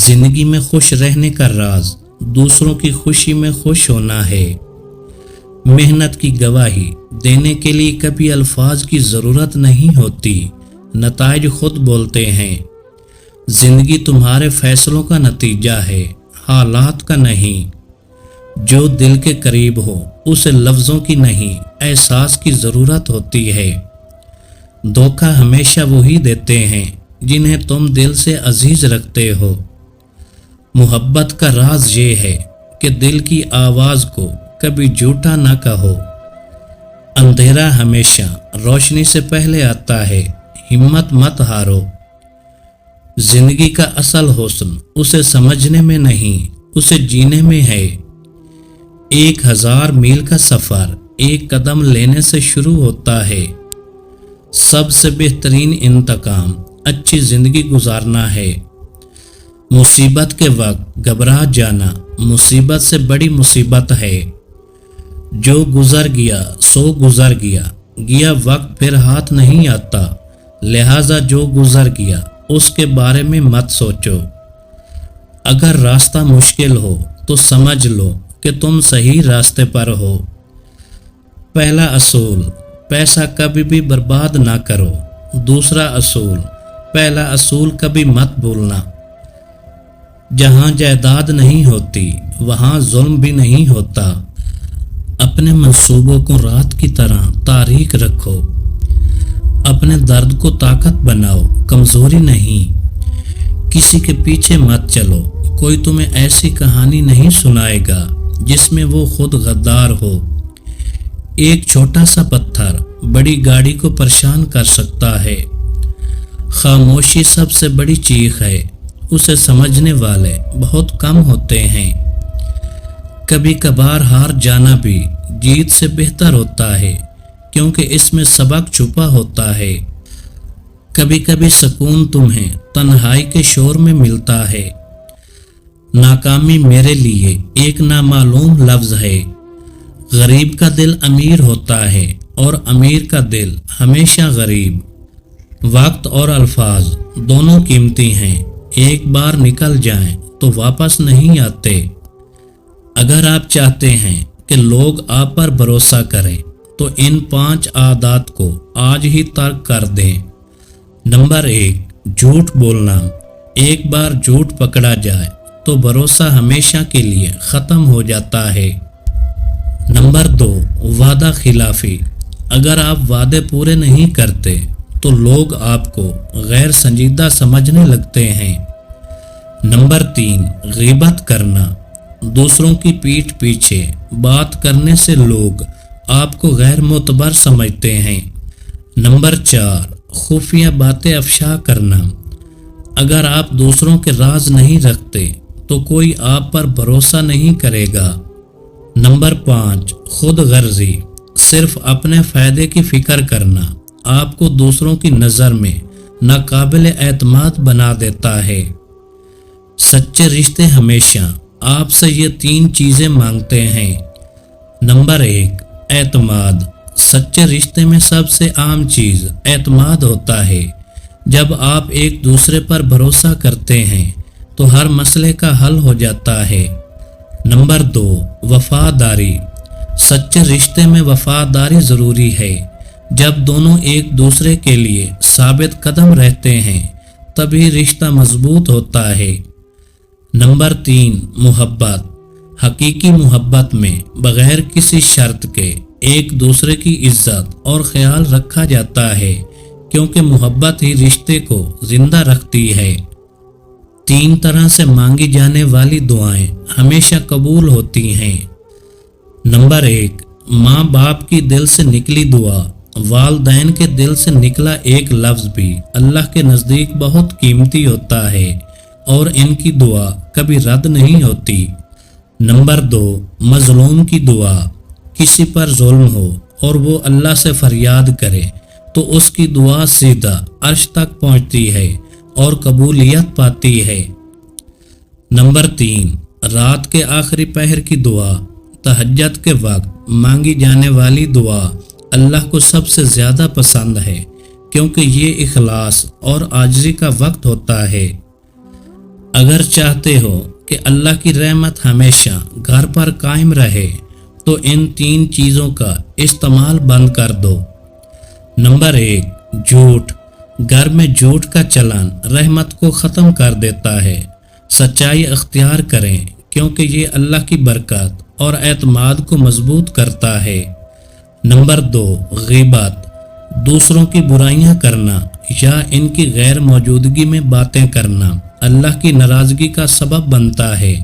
زندگی میں خوش رہنے کا راز دوسروں کی خوشی میں خوش ہونا ہے۔ محنت کی گواہی دینے کے لیے کبھی الفاظ کی ضرورت نہیں ہوتی، نتائج خود بولتے ہیں۔ زندگی تمہارے فیصلوں کا نتیجہ ہے، حالات کا نہیں۔ جو دل کے قریب ہو اسے لفظوں کی نہیں، احساس کی ضرورت ہوتی ہے۔ دھوکہ ہمیشہ وہی دیتے ہیں جنہیں تم دل سے عزیز رکھتے ہو۔ محبت کا راز یہ ہے کہ دل کی آواز کو کبھی جھوٹا نہ کہو۔ اندھیرا ہمیشہ روشنی سے پہلے آتا ہے، ہمت مت ہارو۔ زندگی کا اصل حسن اسے سمجھنے میں نہیں، اسے جینے میں ہے۔ 1000 میل کا سفر ایک قدم لینے سے شروع ہوتا ہے۔ سب سے بہترین انتقام اچھی زندگی گزارنا ہے۔ مصیبت کے وقت گھبرا جانا مصیبت سے بڑی مصیبت ہے۔ جو گزر گیا سو گزر گیا، گیا وقت پھر ہاتھ نہیں آتا، لہٰذا جو گزر گیا اس کے بارے میں مت سوچو۔ اگر راستہ مشکل ہو تو سمجھ لو کہ تم صحیح راستے پر ہو۔ پہلا اصول، پیسہ کبھی بھی برباد نہ کرو۔ دوسرا اصول، پہلا اصول کبھی مت بھولنا۔ جہاں جائیداد نہیں ہوتی وہاں ظلم بھی نہیں ہوتا۔ اپنے منصوبوں کو رات کی طرح تاریک رکھو۔ اپنے درد کو طاقت بناؤ، کمزوری نہیں۔ کسی کے پیچھے مت چلو، کوئی تمہیں ایسی کہانی نہیں سنائے گا جس میں وہ خود غدار ہو۔ ایک چھوٹا سا پتھر بڑی گاڑی کو پریشان کر سکتا ہے۔ خاموشی سب سے بڑی چیخ ہے، اسے سمجھنے والے بہت کم ہوتے ہیں۔ کبھی کبھار ہار جانا بھی جیت سے بہتر ہوتا ہے، کیونکہ اس میں سبق چھپا ہوتا ہے۔ کبھی کبھی سکون تمہیں تنہائی کے شور میں ملتا ہے۔ ناکامی میرے لیے ایک نامعلوم لفظ ہے۔ غریب کا دل امیر ہوتا ہے اور امیر کا دل ہمیشہ غریب۔ وقت اور الفاظ دونوں قیمتی ہیں، ایک بار نکل جائیں تو واپس نہیں آتے۔ اگر آپ چاہتے ہیں کہ لوگ آپ پر بھروسہ کریں تو ان 5 عادات کو آج ہی ترک کر دیں۔ نمبر 1، جھوٹ بولنا۔ ایک بار جھوٹ پکڑا جائے تو بھروسہ ہمیشہ کے لیے ختم ہو جاتا ہے۔ نمبر 2، وعدہ خلافی۔ اگر آپ وعدے پورے نہیں کرتے تو لوگ آپ کو غیر سنجیدہ سمجھنے لگتے ہیں۔ نمبر 3، غیبت کرنا۔ دوسروں کی پیٹھ پیچھے بات کرنے سے لوگ آپ کو غیر معتبر سمجھتے ہیں۔ نمبر 4، خفیہ باتیں افشا کرنا۔ اگر آپ دوسروں کے راز نہیں رکھتے تو کوئی آپ پر بھروسہ نہیں کرے گا۔ نمبر 5، خود غرضی۔ صرف اپنے فائدے کی فکر کرنا آپ کو دوسروں کی نظر میں ناقابل اعتماد بنا دیتا ہے۔ سچے رشتے ہمیشہ آپ سے یہ 3 چیزیں مانگتے ہیں۔ نمبر 1، اعتماد۔ سچے رشتے میں سب سے عام چیز اعتماد ہوتا ہے۔ جب آپ ایک دوسرے پر بھروسہ کرتے ہیں تو ہر مسئلے کا حل ہو جاتا ہے۔ نمبر 2، وفاداری۔ سچے رشتے میں وفاداری ضروری ہے۔ جب دونوں ایک دوسرے کے لیے ثابت قدم رہتے ہیں تبھی رشتہ مضبوط ہوتا ہے۔ نمبر 3، محبت۔ حقیقی محبت میں بغیر کسی شرط کے ایک دوسرے کی عزت اور خیال رکھا جاتا ہے، کیونکہ محبت ہی رشتے کو زندہ رکھتی ہے۔ 3 طرح سے مانگی جانے والی دعائیں ہمیشہ قبول ہوتی ہیں۔ نمبر 1، ماں باپ کی دل سے نکلی دعا۔ والدین کے دل سے نکلا ایک لفظ بھی اللہ کے نزدیک بہت قیمتی ہوتا ہے اور ان کی دعا کبھی رد نہیں ہوتی۔ نمبر 2، مظلوم کی دعا۔ کسی پر ظلم ہو اور وہ اللہ سے فریاد کرے تو اس کی دعا سیدھا عرش تک پہنچتی ہے اور قبولیت پاتی ہے۔ نمبر 3، رات کے آخری پہر کی دعا۔ تہجد کے وقت مانگی جانے والی دعا اللہ کو سب سے زیادہ پسند ہے، کیونکہ یہ اخلاص اور عاجزی کا وقت ہوتا ہے۔ اگر چاہتے ہو کہ اللہ کی رحمت ہمیشہ گھر پر قائم رہے تو ان 3 چیزوں کا استعمال بند کر دو۔ نمبر 1، جھوٹ۔ گھر میں جھوٹ کا چلن رحمت کو ختم کر دیتا ہے۔ سچائی اختیار کریں کیونکہ یہ اللہ کی برکت اور اعتماد کو مضبوط کرتا ہے۔ نمبر 2، غیبت۔ دوسروں کی برائیاں کرنا یا ان کی غیر موجودگی میں باتیں کرنا اللہ کی ناراضگی کا سبب بنتا ہے۔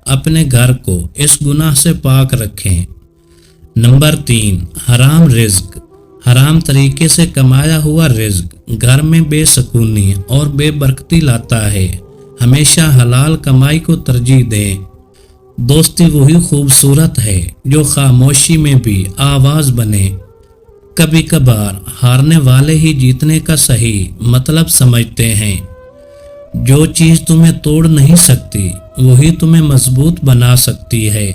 اپنے گھر کو اس گناہ سے پاک رکھیں۔ نمبر 3، حرام رزق۔ حرام طریقے سے کمایا ہوا رزق گھر میں بے سکونی اور بے برکتی لاتا ہے۔ ہمیشہ حلال کمائی کو ترجیح دیں۔ دوستی وہی خوبصورت ہے جو خاموشی میں بھی آواز بنے۔ کبھی کبھار ہارنے والے ہی جیتنے کا صحیح مطلب سمجھتے ہیں۔ جو چیز تمہیں توڑ نہیں سکتی وہی تمہیں مضبوط بنا سکتی ہے۔